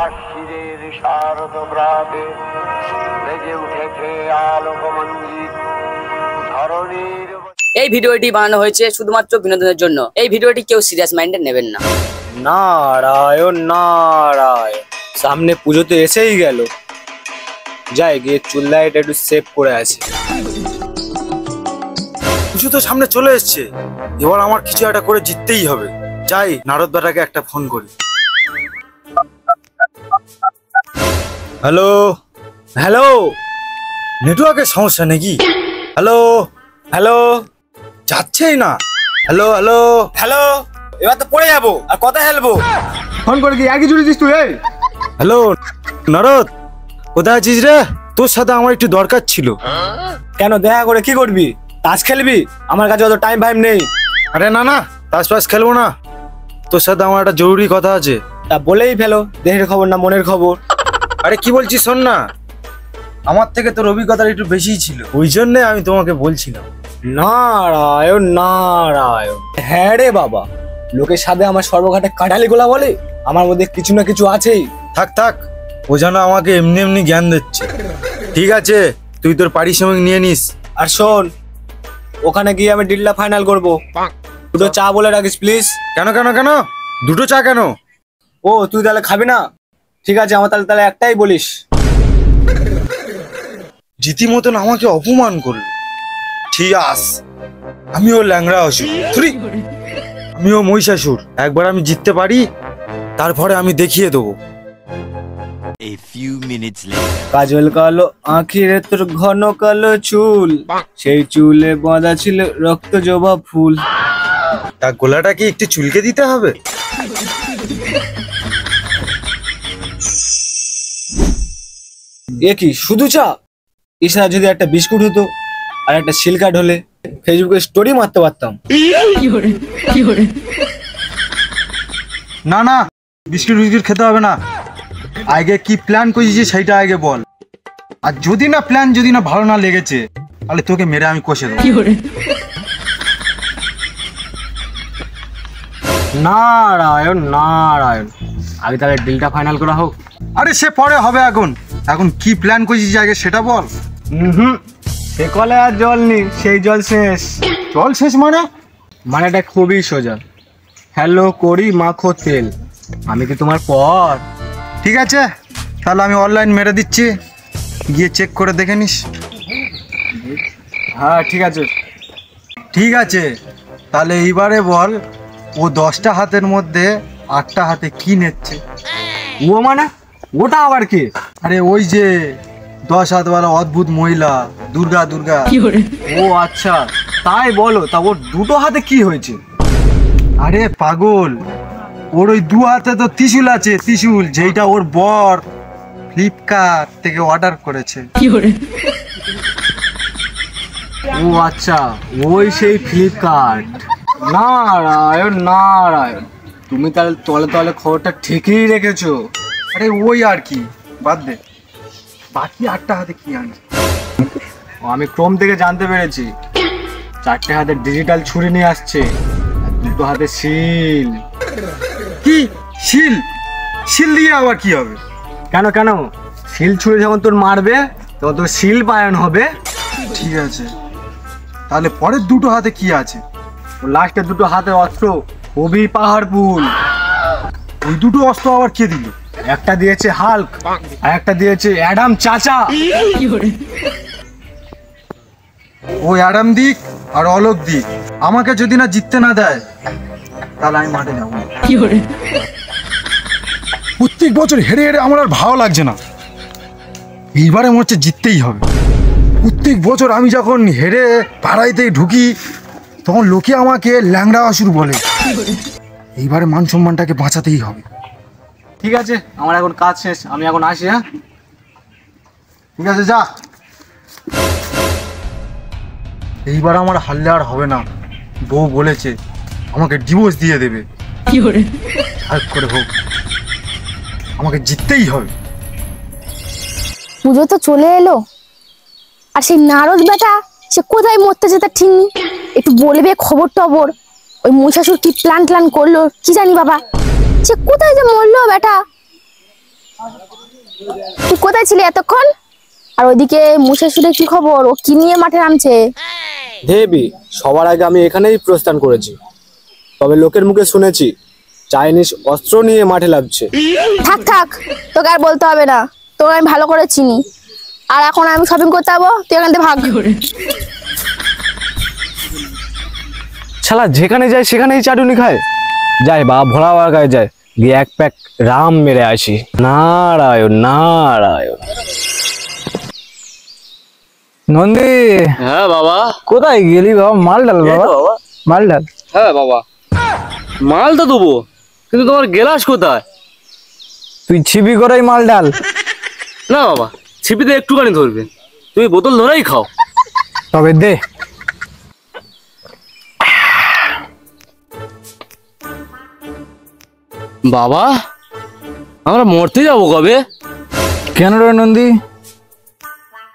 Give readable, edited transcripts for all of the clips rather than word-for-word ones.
আশিরের শারদ প্রাতে বেজে উঠেছে আলোকমঞ্জিত ধরণীর। এই ভিডিওটি বানানো হয়েছে শুধুমাত্র বিনোদনের জন্য। এই ভিডিওটি কেউ সিরিয়াস মাইন্ডে নেবেন না। নারায়ণ নারায়ণ, সামনে পুজো তো এসেই গেল, যাই গিয়ে চুল্লায় একটু সেভ করে আসি। পুজো তো সামনে চলে এসছে, এবার আমার কিছু একটা করে জিততেই হবে। যাই নারদ দাদাকে একটা ফোন করি। হ্যালো হ্যালো নেটওয়ার্কের সমস্যা নাকি? হ্যালো হ্যালো যাচ্ছেই না। হ্যালো হ্যালো হ্যালো, এবার তো পড়ে যাবো আর কথা হেলবো। ফোন করে কি একই জুড়ে দিস তুই? হ্যালো নারদ, কোথায় আছিস রে? তোর সাথে আমার একটু দরকার ছিল। কেন, দেখা করে কি করবি? তাস খেলবি? আমার কাছে অত টাইম ফাইম নেই। আরে না না, তাস পাস খেলবো না, তোর সাথে আমার একটা জরুরি কথা আছে। তা বলেই ফেলো, দেহের খবর না মনের খবর। আরে কি বলছিস শোন না, আমার থেকে তোর অভিজ্ঞতা একটু বেশিই ছিল, ওই জন্যে আমি তোমাকে বলছিলাম। নারায়ণ নারায়ণ। হ্যাঁ রে বাবা, লোকের সাথে আমার সর্বঘাটে কাটালি গোলা বলে, আমার মধ্যে কিছু না কিছু আছেই। থাক থাক, ও যেন আমাকে এমনি এমনি জ্ঞান দিচ্ছে। ঠিক আছে, তুই তোর পারিশ্রমিক নিয়ে নিস। আর শোন, ওখানে গিয়ে আমি ডিলটা ফাইনাল করবো। দুটো চা বলে রাখিস প্লিজ। কেন কেন কেন, দুটো চা কেন? ও তুই তাহলে খাবি না? ঠিক আছে, আমার তাহলে একটাই বলিস। জিতি মতন আমাকে অপমান করলো। ঠিক আছে, আমিও ল্যাংড়া অসুর, আমিও মহিষাসুর। একবার আমি জিততে পারি, তারপরে আমি দেখিয়ে দেবো। A few minutes later. কাজল কালো আঁখিরে তোর ঘন কালো চুল, সেই চুলে বাঁধা ছিল রক্ত জবা ফুল। তা গোলাটা কি একটু চুলকে দিতে হবে? এ কি শুধু চা? এছাড়া যদি একটা বিস্কুট হতো আর একটা সিল কার্ড হলে ফেসবুকে স্টোরি মারতে পারতাম। না না, বিস্কুট বিস্কুট খেতে হবে না। আগে কি প্ল্যান করেছিস সেইটা আগে বল। আর যদি না প্ল্যান যদি না ভালো না লেগেছে, তাহলে তোকে মেরে আমি কষে দেবো। নারায়ণ নারায়ণ, আগে তাহলে ডিলটা ফাইনাল করা হোক। আরে সে পরে হবে, এখন এখন কি প্ল্যান করেছিস আগে সেটা বল। সে কলে আর জল নেই, সেই জল শেষ। জল শেষ মানে? মানেটা খুবই সোজা। হ্যালো করি মাখো তেল, আমি কি তোমার পর? ঠিক আছে, তাহলে আমি অনলাইন মেরে দিচ্ছি, গিয়ে চেক করে দেখে নিস। হ্যাঁ ঠিক আছে। ঠিক আছে, তাহলে এইবারে বল, ও 10টা হাতের মধ্যে 8টা হাতে কি নিচ্ছে? ও মানে ওটা আবার কি? আরে ওই যে 10 হাতওয়ালা অদ্ভুত মহিলা, দুর্গা দুর্গা। ও আচ্ছা, তাই বলো। তা ওর দুটো হাতে কি হয়েছে? আরে পাগল, ওর ওই 2 হাতে তো ত্রিশূল আছে, ত্রিশূল, যেইটা ওর বর ফ্লিপকার্ট থেকে অর্ডার করেছে। ও আচ্ছা, ওই সেই ফ্লিপকার্ট। নারায়ণ নারায়ণ, তুমি তাহলে তলে তলে খবরটা ঠিকই রেখেছো। আরে ওই আর কি, বাদ দে, বাকি 8টা হাতে কি আনছে? আমি ক্রোম থেকে জানতে পেরেছি 4টে হাতে ডিজিটাল ছুরি নিয়ে আসছে, আর 2টো হাতে শিল। কি শিল? শিল দিয়ে আবার কি হবে? কেন কেন, শিল ছুরি যখন তোর মারবে তখন তোর শিল পায়ন হবে। ঠিক আছে, তাহলে পরের 2টো হাতে কি আছে? লাস্টের 2টো হাতে অস্ত্র খুবই পাহাড়পুর। ওই 2টো অস্ত্র আবার কে দিল? একটা দিয়েছে হাল্ক আর একটা দিয়েছে অ্যাডাম চাচা। ও অ্যাডাম দিক আর অলোক দিক, আমাকে যদি না জিততে না দেয়, তাহলে আমি মাঠে যাবো। প্রত্যেক বছর হেরে হেরে আমার আর ভালো লাগছে না, এইবারে মনে হচ্ছে জিততেই হবে। প্রত্যেক বছর আমি যখন হেরে পাড়াইতে ঢুকি, তখন লোকে আমাকে ল্যাংড়া অসুর বলে। এইবারে মান সম্মানটাকে বাঁচাতেই হবে। ঠিক আছে, আমার এখন কাজ শেষ, আমি এখন আসি। হ্যাঁ ঠিক আছে, যা। এইবার আমার হারলে আর হবে না, বউ বলেছে আমাকে ডিভোর্স দিয়ে দেবে। আর করে হোক, আমাকে জিততেই হবে। পুজো তো চলে এলো, আর সেই নারদ বেটা সে কোথায় মরতেছে তা ঠিক নেই। একটু বলবে খবর টবর, ওই মহিষাসুর কি প্ল্যান করলো কি জানি বাবা, সে কোথায় যে মরলো বেটা। তুই কোথায় ছিলি এতক্ষণ? আর ওইদিকে মুশাশুড়ে কি খবর? ও কি নিয়ে মাঠে নামছে? দেবী, সবার আগে আমি এখানেই প্রস্থান করেছি, তবে লোকের মুখে শুনেছি চাইনিজ অস্ত্র নিয়ে মাঠে নামছে। থাক থাক, তোকে আর বলতে হবে না, তোকে আমি ভালো করে চিনি। আর এখন আমি শপিং করতে যাবো, তুই এখান থেকে ভাগ। শালা যেখানে যায় সেখানেই চাটুনি খায়। যাই বা ভোলা বাবার গায়ে যায়, গিয়ে এক প্যাক রাম মেরে আসি। নারায়ণ নারায়ণ। নন্দী, হ্যাঁ বাবা। কোথায় গেলি বাবা? মাল ডাল বাবা, মাল ডাল। হ্যাঁ বাবা, মাল তো দেবো, কিন্তু তোমার গেলাস কোথায়? তুই ছিপি করেই মাল ডাল। না বাবা, ছিপিতে একটুখানি ধরবে, তুমি বোতল ধরেই খাও। তবে দে। বাবা, আমরা মরতে যাবো কবে? কেন রে নন্দী,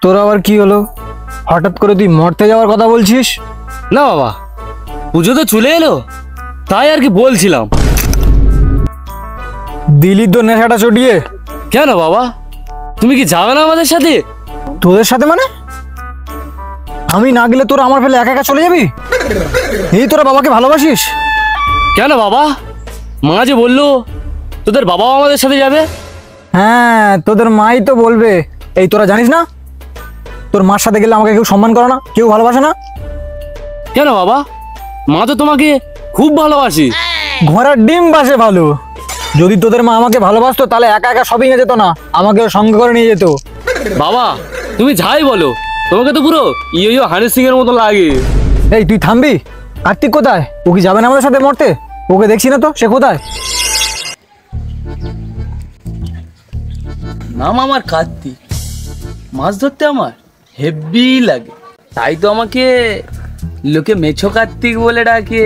তোর আবার কি হলো? হঠাৎ করে তুই মরতে যাওয়ার কথা বলছিস? না বাবা, পুজো তো চলে এলো, তাই আর কি বলছিলাম। দিলি তো নেশাটা চটিয়ে। কেন বাবা, তুমি কি যাবে না আমাদের সাথে? তোদের সাথে মানে? আমি না গেলে তোরা আমার ফেলে একা একা চলে যাবি? এই তোরা বাবাকে ভালোবাসিস? কেন বাবা, মা যে বললো তোদের বাবাও আমাদের সাথে যাবে। হ্যাঁ, তোদের মাই তো বলবে। এই তোরা জানিস না, তোর মার সাথে গেলে আমাকে কেউ সম্মান করে না, কেউ ভালোবাসে না। কেন বাবা, মা তো তোমাকে খুব ভালোবাসি। ঘোড়ার ডিম বাসে ভালো। যদি তোদের মা আমাকে ভালোবাসতো তাহলে একা একা শপিং এ যেত না, আমাকেও সঙ্গে করে নিয়ে যেত। বাবা তুমি যাই বলো, তোমাকে তো পুরো ইয়ো হানি সিং এর মতো লাগে। এই তুই থামবি? কার্তিক কোথায়? ও কি যাবে না আমাদের সাথে মরতে? ওকে দেখছি না তো, সে কোথায়? নাম আমার কার্তিক, মাছ ধরতে আমার হেভি লাগে, তাই তো আমাকে লোকে মেছো কার্তিক বলে ডাকে।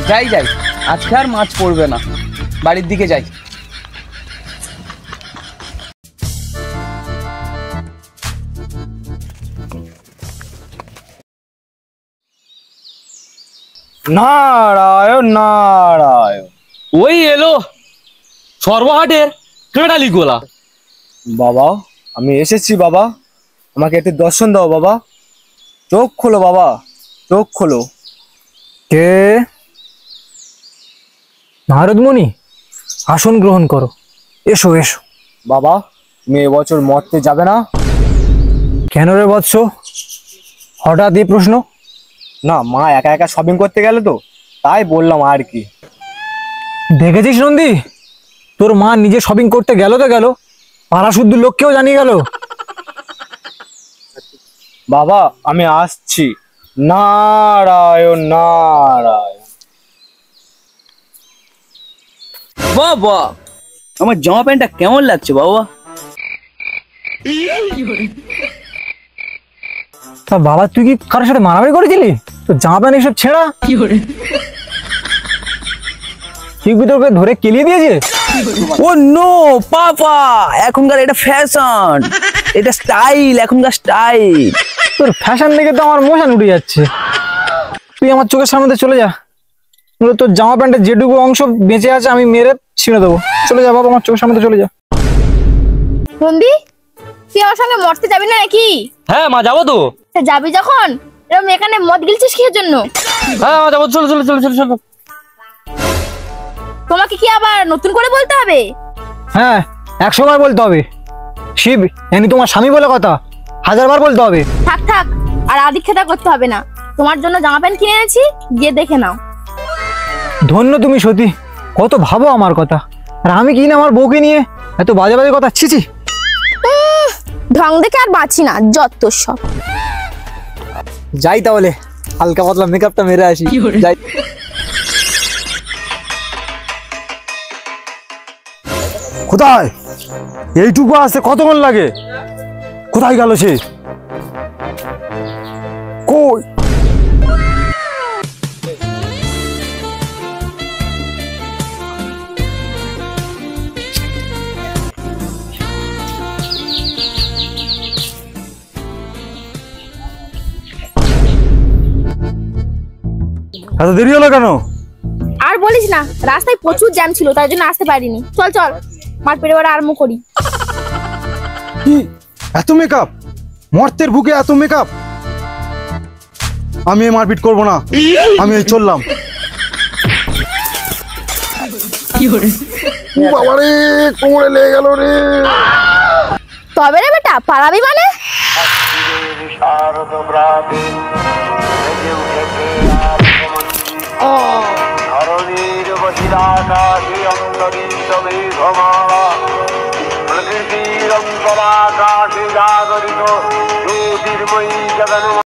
যাই যাই, আজকে আর মাছ পড়বে না, বাড়ির দিকে যাই। নারায়ণ নারায়ণ। ওই এলো সর্বহাটের কাঁটালি গোলা। বাবা আমি এসেছি বাবা, আমাকে একটু দর্শন দাও বাবা। চোখ খোলো বাবা, চোখ খোলো। কে? নারদমণি, আসন গ্রহণ করো, এসো এসো। বাবা তুমি এবছর মরতে যাবে না? কেন রে বৎস, হঠাৎ এই প্রশ্ন? না, মা একা একা শপিং করতে গেল তো, তাই বললাম আর কি। দেখেছিস নন্দী, তোর মা নিজে শপিং করতে গেল তো গেল, পাড়া শুদ্ধ লোককেও জানিয়ে গেল। বাবা আমি আসছি। নারায়ণ নারায়ণ। বাবা আমার জামা প্যান্টটা কেমন লাগছে বাবা? তা বাবা তুই কি কারোর সাথে মারামারি করেছিলি? তো জামা প্যান্ট এসব ছেঁড়া। তুই কি তোকে ধরে কেলিয়ে দিয়েছে? ও নো পাপা, এখনকার এটা ফ্যাশন, এটা স্টাইল, এখনকার স্টাইল। তোর ফ্যাশন দেখে তো আমার মোশন উঠে যাচ্ছে। তুই আমার চোখের সামনে দিয়ে চলে যা, নইলে তোর জামা প্যান্টের যেটুকু অংশ বেঁচে আছে আমি মেরে ছিঁড়ে দেবো। চলে যা বাবা, আমার চোখের সামনে দিয়ে চলে যা। নন্দী, তুই আমার সঙ্গে মরতে যাবি না নাকি? হ্যাঁ মা যাবো তো। তা যাবি যখন, এরকম এখানে মদ গিলছিস কিসের জন্য? হ্যাঁ মা যাবো, চলো চলো চলো চলো চলো। তোমাকে কি আবার নতুন করে বলতে হবে? হ্যাঁ 100 বার বলতে হবে। শিব এনি তোমার স্বামী বলে কথা, 1000 বার বলতে হবে। থাক থাক, আর আদিক্ষেতা করতে হবে না। তোমার জন্য জামা প্যান্ট কিনে এনেছি, গিয়ে দেখে নাও। ধন্য তুমি সতী, কত ভাবো আমার কথা। আর আমি কি না আমার বউকে নিয়ে এত বাজে বাজে কথা। ছিছি, ঢং দেখে আর বাঁচি না, যত সব। যাই তাহলে, হালকা পাতলা মেকআপটা মেরে আসি। যাই। কোথায়? এইটুকু আসতে কতক্ষণ লাগে? কোথায় গেল সে? কই? এত দেরি হলো কেন? আর বলিস না, রাস্তায় প্রচুর জ্যাম ছিল, তাই জন্য আসতে পারিনি। চল চল। মারপিট এবার আরম্ভ করি। কি এত মেকআপ? মর্তের বুকে এত মেকআপ? আমি মারপিট করব না, আমি এই চললাম। বাবারে কোমরে লেগে গেল রে। তবে রে বেটা পালাবি মানে? শারদ প্রাতে বেজে উঠেছে ধরণীর বহিরাকাশে অন্তরিত মেঘমালা, প্রকৃতির অন্তরাকাশে জাগরিত জ্যোতির্ময়ী জগন্নাথ।